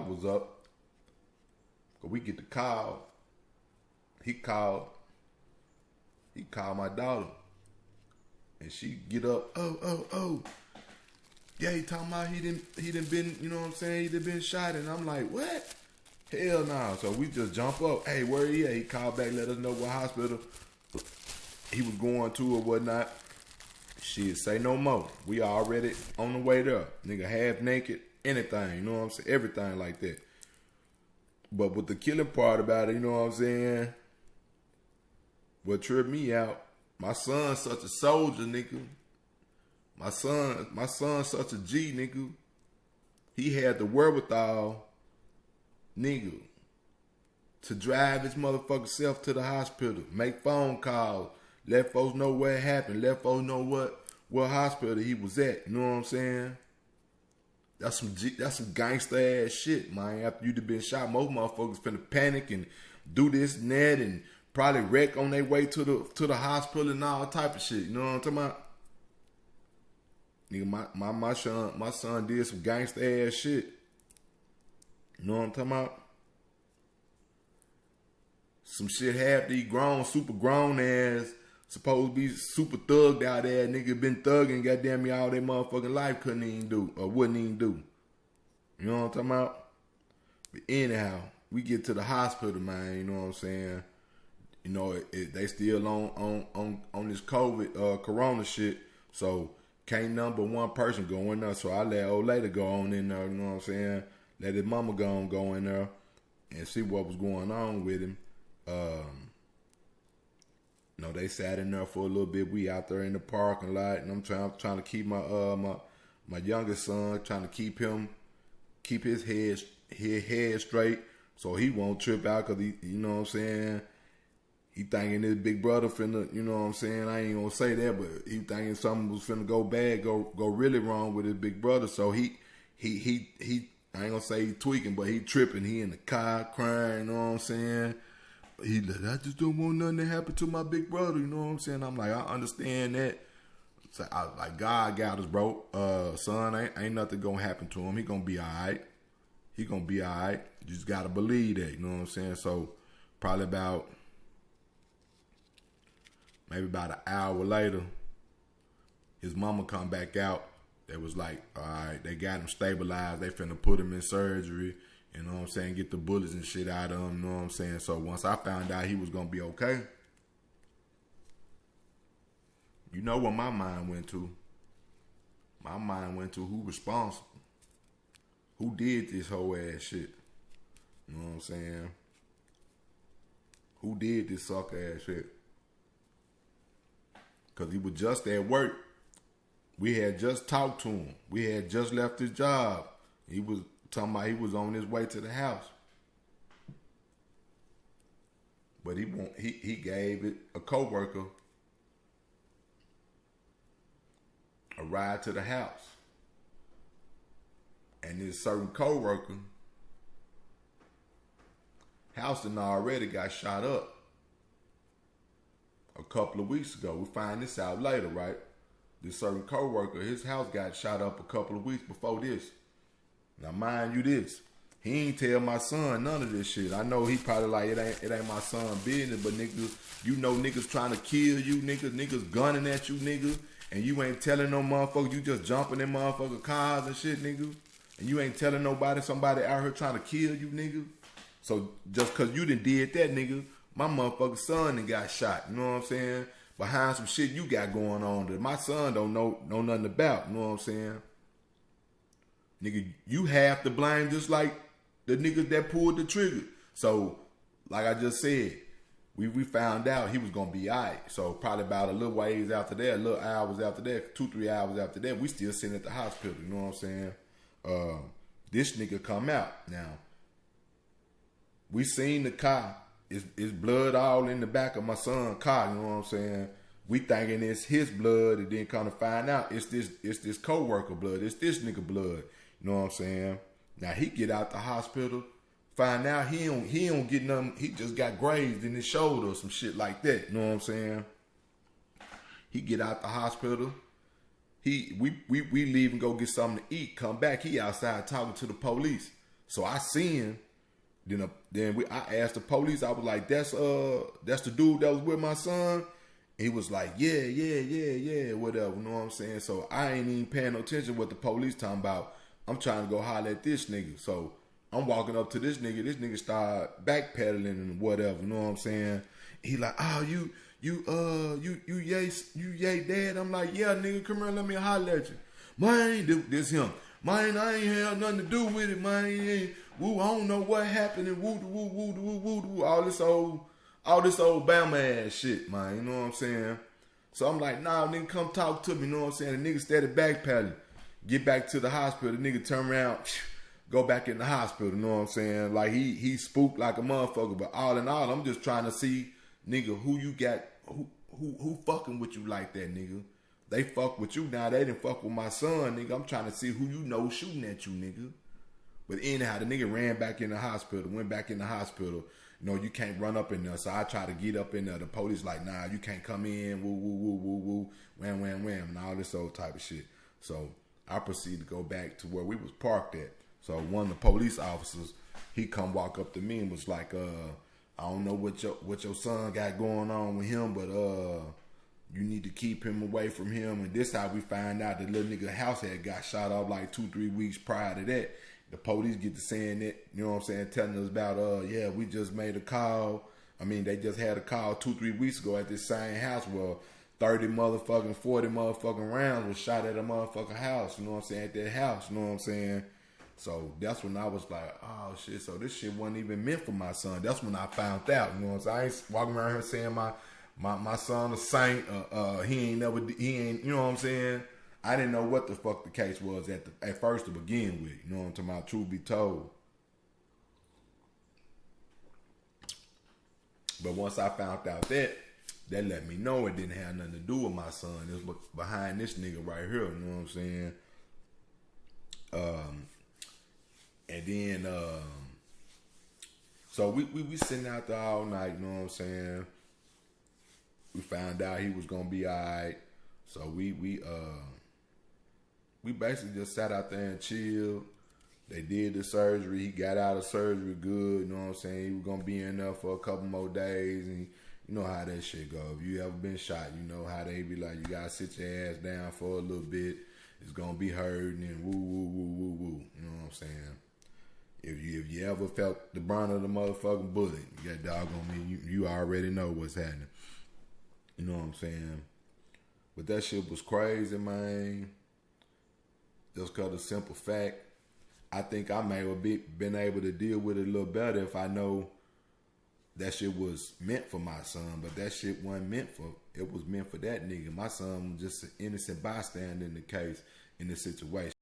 was up. Cause we get the call. He called my daughter. And she get up, oh. Yeah, he talking about he didn't been, you know what I'm saying? He done been shot. And I'm like, what? Hell no. So we just jump up. Hey, where he at? He called back, let us know what hospital he was going to or whatnot. Shit, say no more. We already on the way there. Nigga half naked, anything, you know what I'm saying? Everything like that. But with the killing part about it, you know what I'm saying? What tripped me out, my son's such a soldier, nigga. My son's such a G, nigga. He had the wherewithal, nigga, to drive his motherfucking self to the hospital, make phone calls, let folks know what happened, let folks know what hospital he was at. You know what I'm saying? That's some gangster ass shit, man. After you'd have been shot, most motherfuckers finna panic and do this and that and probably wreck on their way to the hospital and all type of shit. You know what I'm talking about? Nigga, my son did some gangster ass shit. You know what I'm talking about? Some shit half these grown, super grown ass, supposed to be super thugged out there. Nigga been thugging goddamn me all their motherfucking life, couldn't even do or wouldn't even do. You know what I'm talking about? But anyhow, we get to the hospital, man. You know what I'm saying? You know, they still on this COVID, corona shit. So can't number one person go in there. So I let old lady go on in there. You know what I'm saying? Let his mama go in there and see what was going on with him. You know, they sat in there for a little bit. We out there in the parking lot, and I'm trying to keep my youngest son, trying to keep his head straight, so he won't trip out. Cause he, you know what I'm saying, he thinking his big brother finna, you know what I'm saying. I ain't gonna say that, but he thinking something was finna go bad, go really wrong with his big brother. So he I ain't gonna say he tweaking, but he tripping. He in the car crying. You know what I'm saying. He like, I just don't want nothing to happen to my big brother. You know what I'm saying? I'm like, I understand that. So I like, God got us, bro. Son, ain't nothing gonna happen to him. He gonna be all right. He gonna be all right. You just gotta believe that. You know what I'm saying? So probably maybe about an hour later, his mama come back out. They was like, all right, they got him stabilized. They finna put him in surgery. You know what I'm saying? Get the bullets and shit out of him. You know what I'm saying? So once I found out he was going to be okay, you know what my mind went to? My mind went to who responsible. Who did this whole ass shit? You know what I'm saying? Who did this sucker ass shit? Because he was just at work. We had just talked to him. We had just left his job. He was talking about he was on his way to the house. But he gave it a coworker a ride to the house. And this certain coworker house and already got shot up a couple of weeks ago. We find this out later, right? This certain coworker, his house got shot up a couple of weeks before this. Now, mind you this, he ain't tell my son none of this shit. I know he probably like, it ain't my son business, but niggas, you know niggas trying to kill you, niggas gunning at you, nigga, and you ain't telling no motherfucker, you just jumping in motherfucker cars and shit, nigga, and you ain't telling nobody, somebody out here trying to kill you, nigga. So just cause you done did that, nigga, my motherfucking son done got shot, you know what I'm saying? Behind some shit you got going on that my son don't know nothing about, you know what I'm saying? Nigga, you have to blame just like the niggas that pulled the trigger. So, like I just said, we found out he was gonna be alright. So probably about a little ways after that, a little hours after that, 2-3 hours after that, we still sitting at the hospital, you know what I'm saying? This nigga come out. Now, we seen the car. It's blood all in the back of my son's car, you know what I'm saying? We thinking it's his blood, and then kind of find out it's this coworker blood, it's this nigga blood. You know what I'm saying? Now he get out the hospital, find out he don't get nothing. He just got grazed in his shoulder or some shit like that. You know what I'm saying? He get out the hospital. We leave and go get something to eat. Come back, he outside talking to the police. So I seen. I asked the police. I was like, "That's the dude that was with my son." He was like, yeah, whatever. You know what I'm saying? So I ain't even paying no attention to what the police talking about. I'm trying to go holler at this nigga. So I'm walking up to this nigga. This nigga start backpedaling and whatever. You know what I'm saying? He like, oh, you yay dad. I'm like, yeah, nigga, come here, let me holler at you. Man, this him. Man, I ain't had nothing to do with it, man. Woo, I don't know what happened and woo, all this old Bama ass shit, man. You know what I'm saying? So I'm like, nah, nigga, come talk to me. You know what I'm saying? The nigga started backpedaling. Get back to the hospital. The nigga turn around, go back in the hospital. You know what I'm saying? Like he spooked like a motherfucker. But all in all, I'm just trying to see, nigga, who you got, who fucking with you like that, nigga. They fuck with you now. They didn't fuck with my son, nigga. I'm trying to see who you know shooting at you, nigga. But anyhow, the nigga ran back in the hospital, went back in the hospital. You know, you can't run up in there. So I try to get up in there. The police like, nah, you can't come in. Woo. Wham. And all this old type of shit. So I proceeded to go back to where we was parked at. So one of the police officers, he come walk up to me and was like, I don't know what your son got going on with him, but you need to keep him away from him. And this how we find out the little nigga house had got shot up like 2-3 weeks prior to that. The police get to saying that, you know what I'm saying, telling us about, yeah, we just made a call. I mean, they just had a call 2-3 weeks ago at this same house where 40 motherfucking rounds was shot at a motherfucking house, you know what I'm saying, at that house, you know what I'm saying? So that's when I was like, oh shit, so this shit wasn't even meant for my son. That's when I found out, you know what I'm saying? I ain't walking around here saying my son a saint, he ain't, you know what I'm saying? I didn't know what the fuck the case was at first to begin with. You know what I'm talking about? Truth be told. But once I found out that let me know it didn't have nothing to do with my son. It was behind this nigga right here. You know what I'm saying? And then, so we sitting out there all night. You know what I'm saying? We found out he was gonna be all right. So we basically just sat out there and chilled. They did the surgery. He got out of surgery good. You know what I'm saying? He was going to be in there for a couple more days. And you know how that shit go. If you ever been shot, you know how they be like, you got to sit your ass down for a little bit. It's going to be hurting and woo. You know what I'm saying? If you ever felt the burn of the motherfucking bullet, you got doggone me, you already know what's happening. You know what I'm saying? But that shit was crazy, man. Just because of the simple fact, I think I may have been able to deal with it a little better if I know that shit was meant for my son. But that shit wasn't meant for, it was meant for that nigga. My son was just an innocent bystander in the case, in the situation.